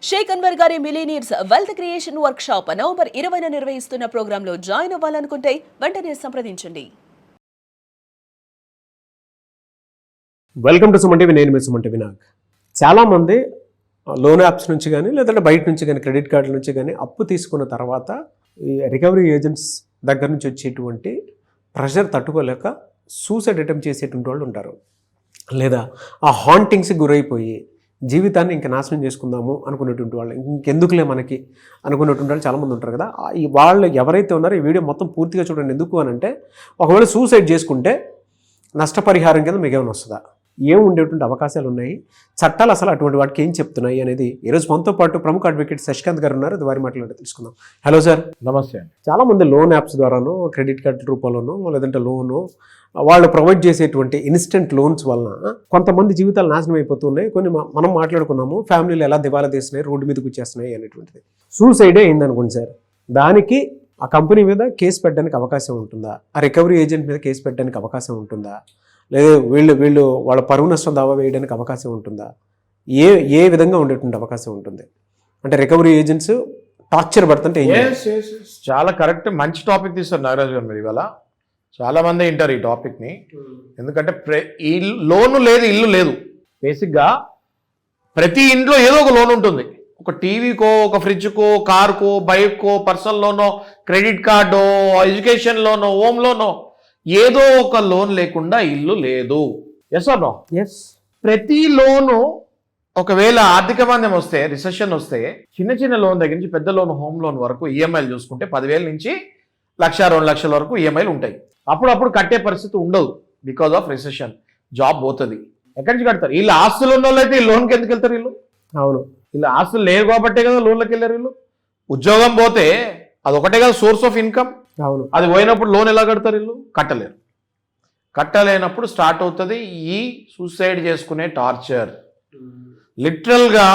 షేక్ అన్వర్ గారి millionaires wealth creation workshop November 20న నిర్వహిస్తున్న ప్రోగ్రాంలో జాయిన్ అవ్వాలనుకుంటే వెంటనే సంప్రదించండి. Welcome to Suman TV. నేను మీ సుమన్ టీవీ. నాకు చాలామంది లోన్ యాప్స్ నుంచి కానీ లేదంటే బయట నుంచి కానీ క్రెడిట్ కార్డుల నుంచి కానీ అప్పు తీసుకున్న తర్వాత ఈ రికవరీ ఏజెంట్స్ దగ్గర నుంచి వచ్చేటువంటి ప్రెషర్ తట్టుకోలేక సూసైడ్ అటెంప్ట్ చేసేటువంటి వాళ్ళు ఉంటారు. లేదా ఆ హాంటింగ్స్కి గురైపోయి జీవితాన్ని ఇంకా నాశనం చేసుకుందాము అనుకునేటువంటి వాళ్ళు, ఇంకెందుకులే మనకి అనుకునేటువంటి వాళ్ళు చాలామంది ఉంటారు కదా. ఈ వాళ్ళు ఎవరైతే ఉన్నారో ఈ వీడియో మొత్తం పూర్తిగా చూడండి. ఎందుకు అని అంటే ఒకవేళ సూసైడ్ చేసుకుంటే నష్టపరిహారం కింద మీకు ఏమైనా వస్తుందా, ఏం ఉండేటువంటి అవకాశాలు ఉన్నాయి, చట్టాలు అసలు అటువంటి వాటికి ఏం చెప్తున్నాయి అనేది ఈరోజు మనతో పాటు ప్రముఖ అడ్వకేట్ శశికాంత్ గారు ఉన్నారు. అది వారి మాట్లాడి తెలుసుకుందాం. Hello sir. నమస్తే అండి. చాలామంది లోన్ యాప్స్ ద్వారానో క్రెడిట్ కార్డు రూపంలోనో లేదంటే లోను వాళ్ళు ప్రొవైడ్ చేసేటువంటి ఇన్స్టెంట్ లోన్స్ వలన కొంతమంది జీవితాలు నాశనం అయిపోతున్నాయి. కొన్ని మనం మాట్లాడుకున్నాము, ఫ్యామిలీలు ఎలా దివాలా తీస్తున్నాయి, రోడ్డు మీదకి వచ్చేస్తున్నాయి అనేటువంటిది. సూసైడే అయిందనుకోండి సార్, దానికి ఆ కంపెనీ మీద కేసు పెట్టడానికి అవకాశం ఉంటుందా, ఆ రికవరీ ఏజెంట్ మీద కేసు పెట్టడానికి అవకాశం ఉంటుందా, లేదా వీళ్ళు వాళ్ళ పరువు నష్టం దావా వేయడానికి అవకాశం ఉంటుందా, ఏ విధంగా ఉండేటువంటి అవకాశం ఉంటుంది? అంటే రికవరీ ఏజెంట్స్ టార్చర్ పడుతుంటే చాలా కరెక్ట్, మంచి టాపిక్ తీస్తారు నాగరాజు గారు. మీరు ఇవాళ చాలా మంది వింటారు ఈ టాపిక్ని. ఎందుకంటే ఈ లోను లేదు, ఇల్లు లేదు. బేసిక్గా ప్రతి ఇంట్లో ఏదో ఒక లోన్ ఉంటుంది. ఒక టీవీకో, ఒక ఫ్రిడ్జ్కో, కార్కో, బైక్కో, పర్సనల్ లోనో, క్రెడిట్ కార్డో, ఎడ్యుకేషన్ లోనో, హోమ్ లోనో ఏదో ఒక లోన్ లేకుండా ఇల్లు లేదు. Yes or no? ఎస్. ప్రతి లోను ఒకవేళ ఆర్థిక మాంద్యం వస్తే, రిసెషన్ వస్తే, చిన్న చిన్న లోన్ దగ్గర నుంచి పెద్ద లోన్, హోమ్ లోన్ వరకు ఈఎంఐలు చూసుకుంటే 10,000 నుంచి 1,00,000, 2 లక్షల వరకు ఈఎంఐలు ఉంటాయి. అప్పుడప్పుడు కట్టే పరిస్థితి ఉండదు బికాజ్ ఆఫ్ రిసెషన్. జాబ్ పోతుంది, ఎక్కడి నుంచి కడతారు? వీళ్ళు ఆస్తులు ఉన్న వాళ్ళు అయితే ఈ లోన్కి ఎందుకు వెళ్తారు? వీళ్ళు అవును, వీళ్ళు ఆస్తులు లేవు కాబట్టే కదా లోన్లోకి వెళ్ళారు. వీళ్ళు ఉద్యోగం పోతే అది ఒకటే కదా సోర్స్ ఆఫ్ ఇన్కమ్. అవును, అది పోయినప్పుడు లోన్ ఎలా కడతారు? వీళ్ళు కట్టలేరు. కట్టలేనప్పుడు స్టార్ట్ అవుతుంది ఈ సూసైడ్ చేసుకునే టార్చర్. లిటరల్గా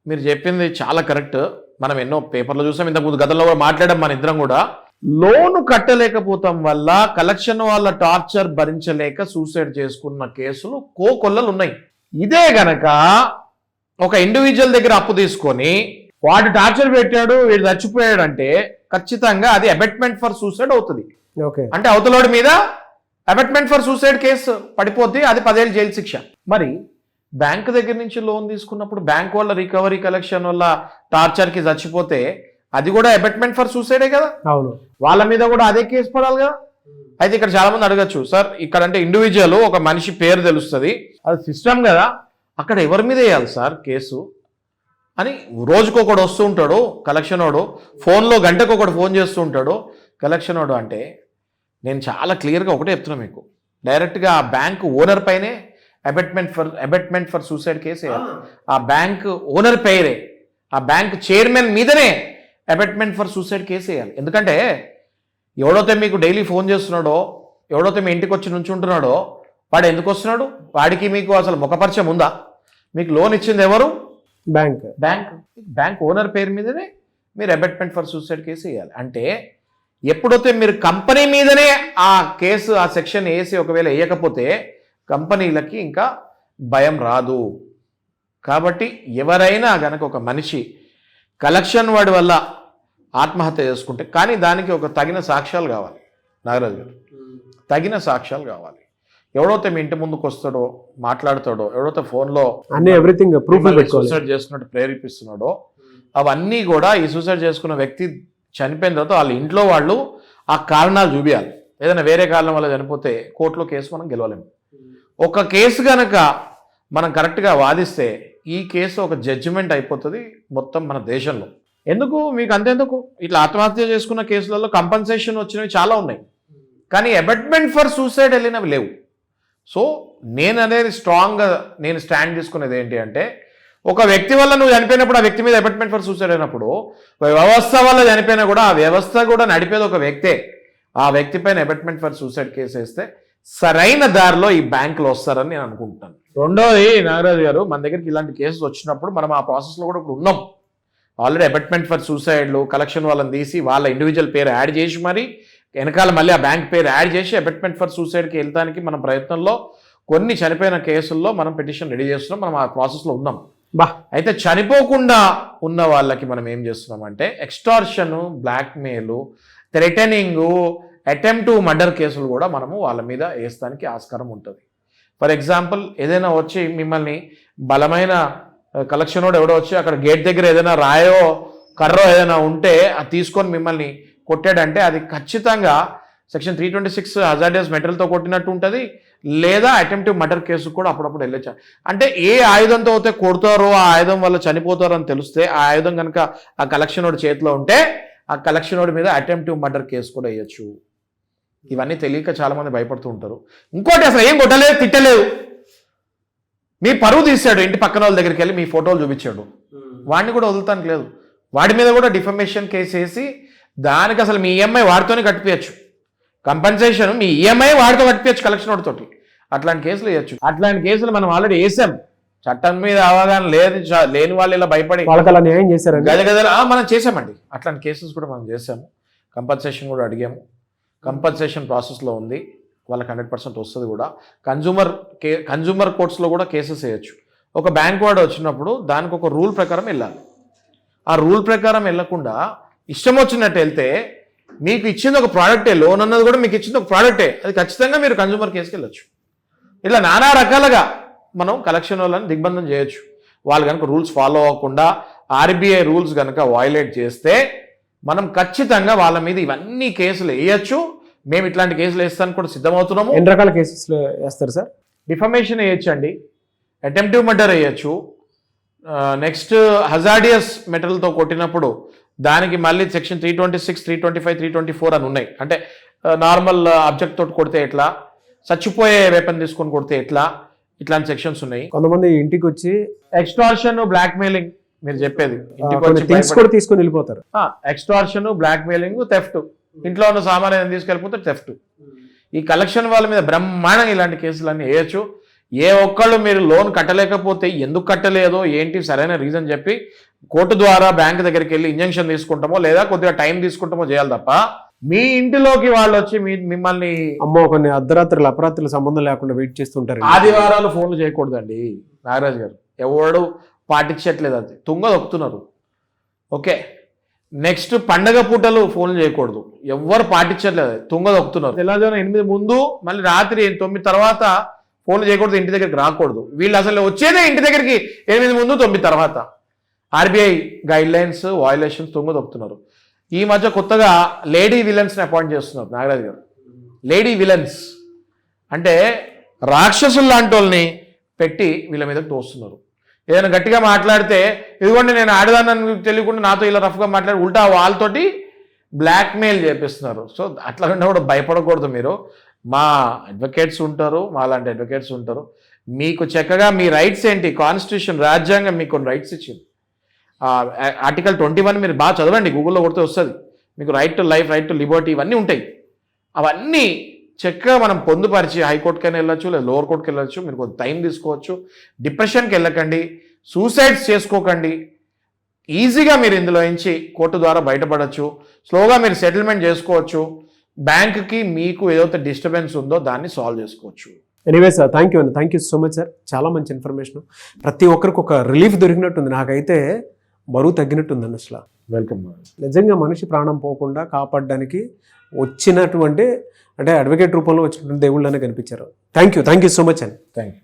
మీరు చెప్పింది చాలా కరెక్ట్. మనం ఎన్నో పేపర్లో చూసాం, ఇంతకుముందు గతంలో కూడా మాట్లాడాం మన ఇద్దరం కూడా. లోను కట్టలేకపోతాం వల్ల, కలెక్షన్ వాళ్ళ టార్చర్ భరించలేక సూసైడ్ చేసుకున్న కేసులు కోకొల్లలు ఉన్నాయి. ఇదే గనక ఒక ఇండివిజువల్ దగ్గర అప్పు తీసుకొని వాడు టార్చర్ పెట్టాడు, వీడు చచ్చిపోయాడు అంటే ఖచ్చితంగా అది అబెట్మెంట్ ఫర్ సూసైడ్ అవుతుంది. అంటే అవతలోడి మీద అబెట్మెంట్ ఫర్ సూసైడ్ కేసు పడిపోద్ది, అది 10 ఏళ్ళు జైలు శిక్ష. మరి బ్యాంక్ దగ్గర నుంచి లోన్ తీసుకున్నప్పుడు బ్యాంక్ వాళ్ళ రికవరీ కలెక్షన్ వల్ల టార్చర్కి చచ్చిపోతే అది కూడా అబెట్మెంట్ ఫర్ సూసైడే కదా. అవును, వాళ్ళ మీద కూడా అదే కేసు పడాలి కదా. అయితే ఇక్కడ చాలా మంది అడగచ్చు, సార్ ఇక్కడ అంటే ఇండివిజువల్ ఒక మనిషి పేరు తెలుస్తుంది, అది సిస్టమ్ కదా, అక్కడ ఎవరి మీద వేయాలి సార్ కేసు అని రోజుకొకడు వస్తూ ఉంటాడు కలెక్షన్ వాడు, ఫోన్లో గంటకొకడు ఫోన్ చేస్తూ ఉంటాడు కలెక్షన్ వాడు. అంటే నేను చాలా క్లియర్గా ఒకటే చెప్తున్నా మీకు, డైరెక్ట్గా ఆ బ్యాంక్ ఓనర్ పైనే అబెట్మెంట్ ఫర్ సూసైడ్ కేసు వేయాలి. ఆ బ్యాంక్ ఓనర్ పేరే, ఆ బ్యాంక్ చైర్మన్ మీదనే అబెట్మెంట్ ఫర్ సూసైడ్ కేసు వేయాలి. ఎందుకంటే ఎవడైతే మీకు డైలీ ఫోన్ చేస్తున్నాడో, ఎవడైతే మీ ఇంటికి వచ్చి నుంచుంటున్నాడో వాడు ఎందుకు వస్తున్నాడు? వాడికి మీకు అసలు ముఖపరిచయం ఉందా? మీకు లోన్ ఇచ్చింది ఎవరు? బ్యాంక్ ఓనర్ పేరు మీదనే మీరు అబెట్మెంట్ ఫర్ సూసైడ్ కేసు వేయాలి. అంటే ఎప్పుడైతే మీరు కంపెనీ మీదనే ఆ కేసు, ఆ సెక్షన్ వేసి ఒకవేళ వేయకపోతే కంపెనీలకి ఇంకా భయం రాదు. కాబట్టి ఎవరైనా గనక ఒక మనిషి కలెక్షన్ వాడి వల్ల ఆత్మహత్య చేసుకుంటే, కానీ దానికి ఒక తగిన సాక్ష్యాలు కావాలి నాగరాజు గారు, తగిన సాక్ష్యాలు కావాలి. ఎవడైతే మీ ఇంటి ముందుకు వస్తాడో, మాట్లాడతాడో, ఎవడైతే ఫోన్లో ఎవ్రీథింగ్ ప్రూఫ్ సూసైడ్ చేసుకున్నట్టు ప్రేరేపిస్తున్నాడో, అవన్నీ కూడా ఈ సూసైడ్ చేసుకున్న వ్యక్తి చనిపోయిన తర్వాత వాళ్ళ ఇంట్లో వాళ్ళు ఆ కారణాలు చూపించాలి. ఏదైనా వేరే కారణం వల్ల చనిపోతే కోర్టులో కేసు మనం గెలవలేము. ఒక కేసు కనుక మనం కరెక్ట్గా వాదిస్తే ఈ కేసు ఒక జడ్జిమెంట్ అయిపోతుంది మొత్తం మన దేశంలో. ఎందుకు మీకు అంతెందుకు, ఇట్లా ఆత్మహత్య చేసుకున్న కేసులలో కంపన్సేషన్ వచ్చినవి చాలా ఉన్నాయి, కానీ అబెట్మెంట్ ఫర్ సూసైడ్ వెళ్ళినవి లేవు. సో నేను అనేది స్ట్రాంగ్గా నేను స్టాండ్ తీసుకునేది ఏంటి అంటే, ఒక వ్యక్తి వల్ల నువ్వు చనిపోయినప్పుడు ఆ వ్యక్తి మీద అబెట్మెంట్ ఫర్ సూసైడ్ అయినప్పుడు, వ్యవస్థ వల్ల చనిపోయినా కూడా ఆ వ్యవస్థ కూడా నడిపేది ఒక వ్యక్తే. ఆ వ్యక్తి పైన అబెట్మెంట్ ఫర్ సూసైడ్ కేసు వేస్తే సరైన దారిలో ఈ బ్యాంకులు వస్తారని నేను అనుకుంటున్నాను. రెండోది నాగరాజు గారు, మన దగ్గరికి ఇలాంటి కేసెస్ వచ్చినప్పుడు మనం ఆ ప్రాసెస్లో కూడా ఇప్పుడు ఉన్నాం. ఆల్రెడీ అబెట్మెంట్ ఫర్ సూసైడ్లు కలెక్షన్ వాళ్ళని తీసి వాళ్ళ ఇండివిజువల్ పేరు యాడ్ చేసి మరి వెనకాల మళ్ళీ ఆ బ్యాంక్ పేరు యాడ్ చేసి అబెట్మెంట్ ఫర్ సూసైడ్కి వెళ్తానికి మన ప్రయత్నంలో కొన్ని చనిపోయిన కేసుల్లో మనం పిటిషన్ రెడీ చేస్తున్నాం. మనం ఆ ప్రాసెస్లో ఉన్నాం. బా అయితే చనిపోకుండా ఉన్న వాళ్ళకి మనం ఏం చేస్తున్నామంటే extortion, blackmail, threatening, attempt to murder కేసులు కూడా మనము వాళ్ళ మీద వేస్తానికి ఆస్కారం ఉంటుంది. ఫర్ ఎగ్జాంపుల్ ఏదైనా వచ్చి మిమ్మల్ని బలమైన కలెక్షనోడు ఎవడో వచ్చి అక్కడ గేట్ దగ్గర ఏదైనా రాయో కర్రో ఏదైనా ఉంటే అది తీసుకొని మిమ్మల్ని కొట్టాడంటే అది ఖచ్చితంగా సెక్షన్ 326 హజార్డియస్ మెటీరియల్తో కొట్టినట్టు ఉంటుంది, లేదా అటెంప్టివ్ మర్డర్ కేసు కూడా అప్పుడప్పుడు వెళ్ళొచ్చు. అంటే ఏ ఆయుధంతో అయితే కొడతారో ఆ ఆయుధం వల్ల చనిపోతారో అని తెలిస్తే ఆ ఆయుధం కనుక ఆ కలెక్షనోడి చేతిలో ఉంటే ఆ కలెక్షనోడి మీద అటెంప్టివ్ మర్డర్ కేసు కూడా వేయచ్చు. ఇవన్నీ తెలియక చాలా మంది భయపడుతూ ఉంటారు. ఇంకోటి అసలు ఏం కొట్టలేదు, తిట్టలేదు, మీ పరువు తీశాడు, ఇంటి పక్కన వాళ్ళ దగ్గరికి వెళ్ళి మీ ఫోటోలు చూపించాడు, వాడిని కూడా వదులుతానికి లేదు. వాడి మీద కూడా డిఫమేషన్ కేసు వేసి దానికి అసలు మీ ఈఎంఐ వాడితోనే కట్టిపోయచ్చు, కంపెన్సేషన్ మీ ఈఎంఐ వాడితో కట్టిపోయచ్చు కలెక్షన్ వాడితోటి. అట్లాంటి కేసులు వేయచ్చు. అట్లాంటి కేసులు మనం ఆల్రెడీ వేసాం. చట్టం మీద అవగాహన లేని వాళ్ళు ఇలా భయపడి వాళ్ళకి అలా న్యాయం చేశారండి. గదగదలు మనం చేసామండి. అట్లాంటి కేసెస్ కూడా మనం చేసాము. కంపెన్సేషన్ కూడా అడిగాము. కంపెన్సేషన్ ప్రాసెస్లో ఉంది, వాళ్ళకి 100% వస్తుంది కూడా. కన్జ్యూమర్ కోర్ట్స్లో కూడా కేసెస్ వేయచ్చు. ఒక బ్యాంక్ వాడు వచ్చినప్పుడు దానికి ఒక రూల్ ప్రకారం వెళ్ళాలి. ఆ రూల్ ప్రకారం వెళ్ళకుండా ఇష్టం వచ్చినట్టు వెళ్తే మీకు ఇచ్చింది ఒక ప్రోడక్టే, లోన్ అన్నది కూడా మీకు ఇచ్చింది ఒక ప్రోడక్టే, అది ఖచ్చితంగా మీరు కన్జ్యూమర్ కేసుకి వెళ్ళొచ్చు. ఇలా నానా రకాలుగా మనం కలెక్షన్ వాళ్ళని దిగ్బంధం చేయొచ్చు. వాళ్ళు కనుక రూల్స్ ఫాలో అవ్వకుండా ఆర్బీఐ రూల్స్ కనుక వయలేట్ చేస్తే మనం ఖచ్చితంగా వాళ్ళ మీద ఇవన్నీ కేసులు వేయచ్చు. మేము ఇట్లాంటి కేసులు వేస్తానికి కూడా సిద్ధమవుతున్నాము. ఎన్ని రకాల కేసెస్లో వేస్తారు సార్? డిఫమేషన్ వేయచ్చు అండి, అటెంప్టివ్ మర్డర్ వేయచ్చు, నెక్స్ట్ హజార్డియస్ మెటీరియల్తో కొట్టినప్పుడు దానికి మళ్ళీ సెక్షన్ 326, 325, 324 అని ఉన్నాయి. అంటే నార్మల్ ఆబ్జెక్ట్ తోటి కొడితే ఎట్లా, చచ్చిపోయే వెపన్ తీసుకొని కొడితే ఎట్లా, ఇట్లాంటి సెక్షన్స్ ఉన్నాయి. కొంతమంది ఇంటికి వచ్చి ఎక్స్టార్షన్, బ్లాక్మెయిలింగ్ మీరు చెప్పేది, ఇంటికి థింగ్స్ కూడా తీసుకొని వెళ్ళిపోతారు. ఎక్స్టార్షన్, బ్లాక్మెయిలింగ్, థెఫ్ట్, ఇంట్లో ఉన్న సామాన్ ఏదైనా తీసుకెళ్ళిపోతే థెఫ్ట్. ఈ కలెక్షన్ వాళ్ళ మీద బ్రహ్మాండంగా ఇలాంటి కేసులన్నీ వేయచ్చు. ఏ ఒక్కళ్ళు మీరు లోన్ కట్టలేకపోతే ఎందుకు కట్టలేదో ఏంటి సరైన రీజన్ చెప్పి కోర్టు ద్వారా బ్యాంక్ దగ్గరికి వెళ్ళి ఇంజంక్షన్ తీసుకుంటామో లేదా కొద్దిగా టైం తీసుకుంటామో చేయాలి తప్ప మీ ఇంటిలోకి వాళ్ళు వచ్చి మిమ్మల్ని అమ్మో కొన్ని అర్ధరాత్రులు అపరాత్రులు సంబంధం లేకుండా వెయిట్ చేస్తుంటారు. ఆదివారాలు ఫోన్లు చేయకూడదండి నాగరాజు గారు, ఎవడు పాటించట్లేదు, అది తుంగదొక్కుతున్నారు. ఓకే, నెక్స్ట్ పండగ పూటలు ఫోన్లు చేయకూడదు, ఎవ్వరు పాటించట్లేదు, తుంగదొక్కుతున్నారు. తెల్లవారుజామున 8 ముందు మళ్ళీ రాత్రి 9 తర్వాత ఫోన్లు చేయకూడదు, ఇంటి దగ్గరికి రాకూడదు. వీళ్ళు అసలు వచ్చేదే ఇంటి దగ్గరికి 8 ముందు 9 తర్వాత. ఆర్బీఐ గైడ్ లైన్స్ వయలేషన్స్ తుంగదొక్కుతున్నారు. ఈ మధ్య కొత్తగా లేడీ విలన్స్ని అపాయింట్ చేస్తున్నారు నాగరాజు గారు. లేడీ విలన్స్ అంటే రాక్షసులు లాంటి వాళ్ళని పెట్టి వీళ్ళ మీదకి తోస్తున్నారు. ఏదైనా గట్టిగా మాట్లాడితే ఇదిగోండి నేను ఆడదానని తెలియకుండా నాతో ఇలా రఫ్గా మాట్లాడి ఉల్టా వాళ్ళతోటి బ్లాక్మెయిల్ చేపిస్తున్నారు. సో అట్లా కూడా భయపడకూడదు మీరు. మా అడ్వకేట్స్ ఉంటారు, మా లాంటి అడ్వకేట్స్ ఉంటారు. మీకు చక్కగా మీ రైట్స్ ఏంటి, కాన్స్టిట్యూషన్ రాజ్యాంగం మీకు కొన్ని రైట్స్ ఇచ్చింది. ఆర్టికల్ 21 మీరు బాగా చదవండి, గూగుల్లో కొడితే వస్తుంది. మీకు right to life, right to Liberty ఇవన్నీ ఉంటాయి. అవన్నీ చక్కగా మనం పొందుపరిచి హైకోర్టుకైనా వెళ్ళొచ్చు, లేదా లోవర్ కోర్టుకి వెళ్ళొచ్చు. మీరు కొంత టైం తీసుకోవచ్చు. డిప్రెషన్కి వెళ్ళకండి, సూసైడ్స్ చేసుకోకండి. ఈజీగా మీరు ఇందులో నుంచి కోర్టు ద్వారా బయటపడవచ్చు. స్లోగా మీరు సెటిల్మెంట్ చేసుకోవచ్చు. బ్యాంక్కి మీకు ఏదైతే డిస్టర్బెన్స్ ఉందో దాన్ని సాల్వ్ చేసుకోవచ్చు. Anyway sir, thank you so much sir. చాలా మంచి ఇన్ఫర్మేషన్. ప్రతి ఒక్కరికి ఒక రిలీఫ్ దొరికినట్టుంది. నాకైతే బరువు తగ్గినట్టుందండి. అసలు వెల్కమ్. నిజంగా మనిషి ప్రాణం పోకుండా కాపాడడానికి వచ్చినటువంటి అంటే అడ్వకేట్ రూపంలో వచ్చినటువంటి దేవుళ్ళనే కనిపించారు. థ్యాంక్ యూ సో మచ్ అండి. Thank you.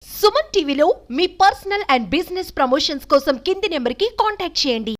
సుమన్ టీవీలో మీ పర్సనల్ అండ్ బిజినెస్ ప్రమోషన్స్ కోసం కింది నెంబర్కి కాంటాక్ట్ చేయండి.